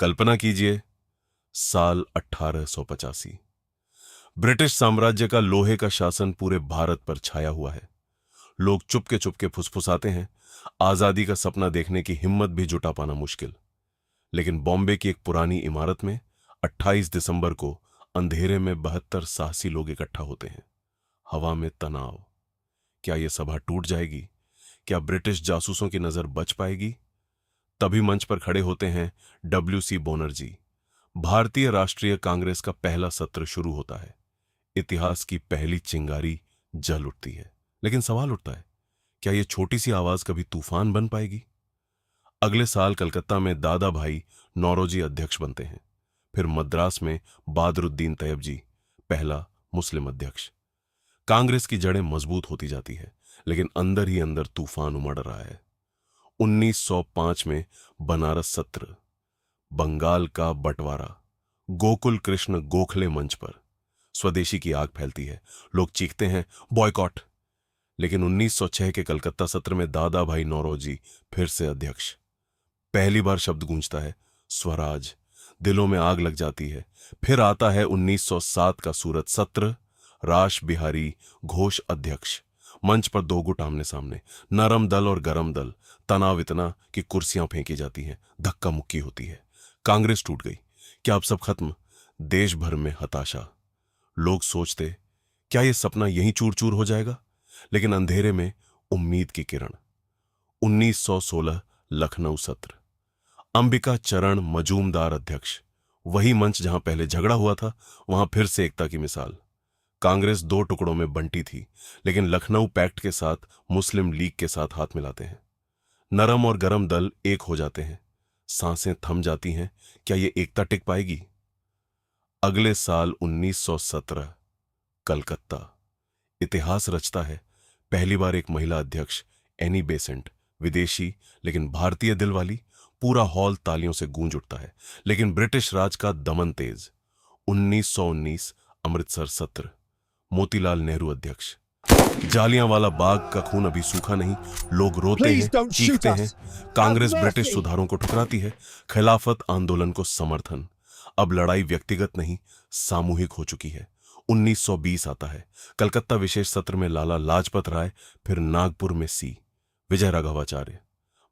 कल्पना कीजिए, साल 1885। ब्रिटिश साम्राज्य का लोहे का शासन पूरे भारत पर छाया हुआ है। लोग चुपके चुपके फुसफुसाते हैं, आजादी का सपना देखने की हिम्मत भी जुटा पाना मुश्किल। लेकिन बॉम्बे की एक पुरानी इमारत में 28 दिसंबर को अंधेरे में 72 साहसी लोग इकट्ठा होते हैं। हवा में तनाव। क्या यह सभा टूट जाएगी? क्या ब्रिटिश जासूसों की नजर बच पाएगी? तभी मंच पर खड़े होते हैं डब्ल्यू.सी. बनर्जी। भारतीय राष्ट्रीय कांग्रेस का पहला सत्र शुरू होता है। इतिहास की पहली चिंगारी जल उठती है। लेकिन सवाल उठता है, क्या यह छोटी सी आवाज कभी तूफान बन पाएगी? अगले साल कलकत्ता में दादा भाई नौरोजी अध्यक्ष बनते हैं। फिर मद्रास में बादरुद्दीन तैयब जी, पहला मुस्लिम अध्यक्ष। कांग्रेस की जड़ें मजबूत होती जाती है, लेकिन अंदर ही अंदर तूफान उमड़ रहा है। 1905 में बनारस सत्र, बंगाल का बंटवारा, गोकुल कृष्ण गोखले मंच पर स्वदेशी की आग फैलती है। लोग चीखते हैं बॉयकॉट। लेकिन 1906 के कलकत्ता सत्र में दादा भाई नौरोजी फिर से अध्यक्ष। पहली बार शब्द गूंजता है स्वराज। दिलों में आग लग जाती है। फिर आता है 1907 का सूरत सत्र, रास बिहारी घोष अध्यक्ष। मंच पर दो गुट आमने सामने, नरम दल और गरम दल। तनाव इतना कि कुर्सियां फेंकी जाती हैं, धक्का मुक्की होती है। कांग्रेस टूट गई। क्या अब सब खत्म? देश भर में हताशा। लोग सोचते, क्या यह सपना यहीं चूर चूर हो जाएगा? लेकिन अंधेरे में उम्मीद की किरण। 1916 लखनऊ सत्र, अंबिका चरण मजूमदार अध्यक्ष। वही मंच जहां पहले झगड़ा हुआ था, वहां फिर से एकता की मिसाल। कांग्रेस दो टुकड़ों में बंटी थी, लेकिन लखनऊ पैक्ट के साथ मुस्लिम लीग के साथ हाथ मिलाते हैं। नरम और गरम दल एक हो जाते हैं। सांसें थम जाती हैं। क्या यह एकता टिक पाएगी? अगले साल 1917 कलकत्ता इतिहास रचता है। पहली बार एक महिला अध्यक्ष, एनी बेसेंट, विदेशी लेकिन भारतीय दिल वाली। पूरा हॉल तालियों से गूंज उठता है। लेकिन ब्रिटिश राज का दमन तेज। 1919 अमृतसर सत्र, मोतीलाल नेहरू अध्यक्ष। जालियांवाला बाग का खून अभी सूखा नहीं। लोग रोते हैं, चीखते हैं। कांग्रेस ब्रिटिश सुधारों को ठुकराती है। खिलाफत आंदोलन को समर्थन। अब लड़ाई व्यक्तिगत नहीं, सामूहिक हो चुकी है। 1920 आता है। कलकत्ता विशेष सत्र में लाला लाजपत राय, फिर नागपुर में सी विजय राघवाचार्य।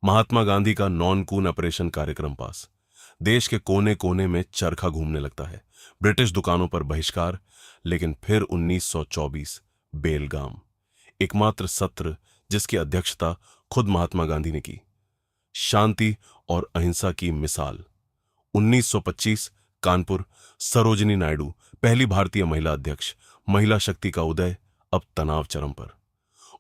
महात्मा गांधी का नॉन कून ऑपरेशन कार्यक्रम पास। देश के कोने कोने में चरखा घूमने लगता है। ब्रिटिश दुकानों पर बहिष्कार। लेकिन फिर 1924 बेलगाम, एकमात्र सत्र जिसकी अध्यक्षता खुद महात्मा गांधी ने की। शांति और अहिंसा की मिसाल। 1925 कानपुर, सरोजिनी नायडू, पहली भारतीय महिला अध्यक्ष। महिला शक्ति का उदय, अब तनाव चरम पर।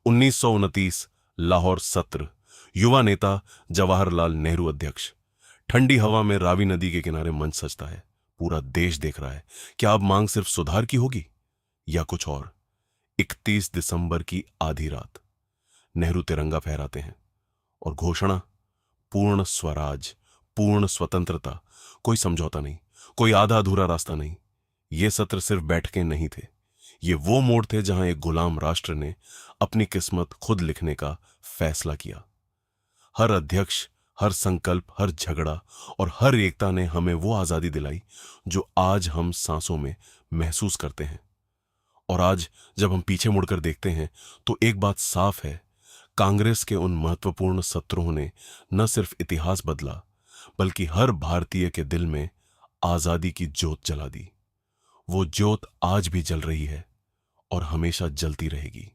1929 लाहौर सत्र, युवा नेता जवाहरलाल नेहरू अध्यक्ष। ठंडी हवा में रावी नदी के किनारे मंच सजता है। पूरा देश देख रहा है। क्या अब मांग सिर्फ सुधार की होगी या कुछ और? 31 दिसंबर की आधी रात नेहरू तिरंगा फहराते हैं और घोषणा, पूर्ण स्वराज, पूर्ण स्वतंत्रता। कोई समझौता नहीं, कोई आधा अधूरा रास्ता नहीं। ये सत्र सिर्फ बैठकें नहीं थे, ये वो मोड़ थे जहां एक गुलाम राष्ट्र ने अपनी किस्मत खुद लिखने का फैसला किया। हर अध्यक्ष, हर संकल्प, हर झगड़ा और हर एकता ने हमें वो आजादी दिलाई जो आज हम सांसों में महसूस करते हैं। और आज जब हम पीछे मुड़कर देखते हैं तो एक बात साफ है, कांग्रेस के उन महत्वपूर्ण सत्रों ने न सिर्फ इतिहास बदला, बल्कि हर भारतीय के दिल में आजादी की ज्योत जला दी। वो ज्योत आज भी जल रही है और हमेशा जलती रहेगी।